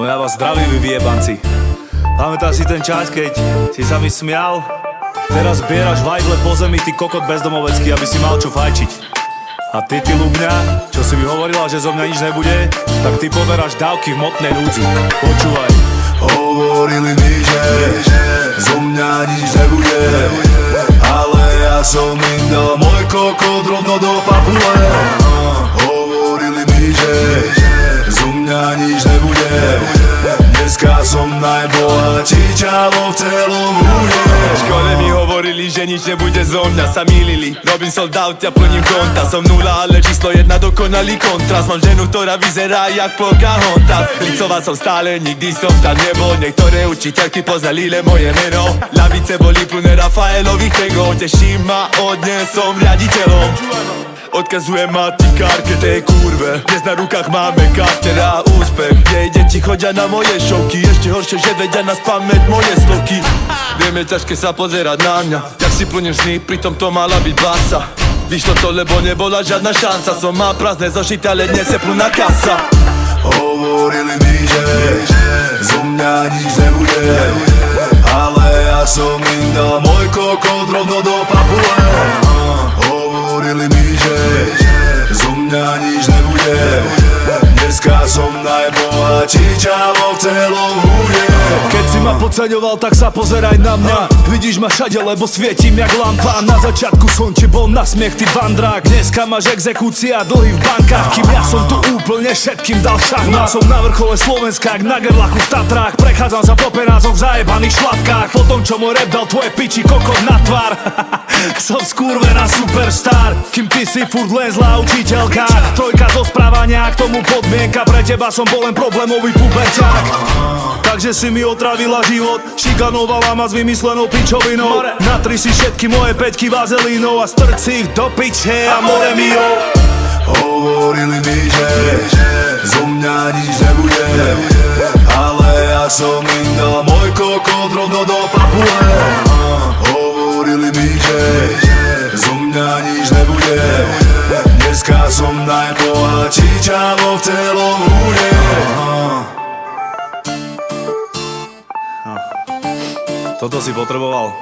No ja vás zdravím, vy vyjebanci. Pamätáš si ten čas, keď si sa mi smial? Teraz zbieraš vajgle po zemi, ty kokot bezdomovecký, aby si mal čo fajčiť. A ty ľubňa, čo si mi hovorila, že zo mňa nič nebude, tak ty poberáš dávky v motnej núdzi. Počúvaj. Hovorili mi, že zo mňa nič nebude, ale ja som im dal môj kokot rovno do papule. Hovorili mi, že zo mňa nič nebude, dneska som najbohatší čalo v celom úde. V škole mi hovorili, že nič nebude zo mňa, sa mýlili. Robím sold out, ja plním konta. Som nula, ale číslo jedna, dokonalý kontrast. Mám ženu, ktorá vyzerá jak Pocahontas. Licová som stále, nikdy som tam nebol. Niektoré učiteľky poznali len moje meno. Lavice boli plné Rafaelových tegov. Teší ma, od dnes som riaditeľom. Odkazujem matikárke tej kurve. Dnes na rukách máme karter a úspech. Jej deti chodia na moje šovky. Ešte horšie, že vedia na spamäť moje sloky. Viem, je ťažké sa pozerať na mňa, jak si plním sny, pritom to mala byť bása. Vyšlo to, lebo nebola žiadna šanca. Som má prázdne zošity, ale dnes je plná kasa. Hovorili mi, že zo mňa nič nebude, ale ja som im dal môj kokot rovno do papule. Hovorili mi, že zo mňa nič nebude, dneska som najbohatší čalo v celom úde. Keď si ma podceňoval, tak sa pozeraj na mňa. Vidíš ma všade, lebo svietim jak lampa. Na začiatku som ti bol na smiech, ty vandrák. Dneska máš exekúcia, dlhy v bankách. Kým ja som tu úplne všetkým dal šachmat. Som na vrchole Slovenska, jak na Gerlachu v Tatrách. Prechádzam sa po penázoch v zajebaných šlapkách. Po tom, čo môj rap dal tvoje piči kokot na tvár. Som skurvená superstar, kým ty si furt len zlá učiteľka. Trojka zo správania, k tomu podmienka. Pre teba som bol len problémový puberťák. Takže si mi otravila život, šikanovala ma s vymyslenou pičovinou. Natri si všetky moje peťky vazelínou a strč si ich do piče a more mio. Hovorili mi, že zo mňa nič nebude, ale ja som im dal môj kokot rovno do papule. Hovorili mi, že zo mňa nič nebude, dneska som najbohatší čalo v celom úde. Toto si potreboval.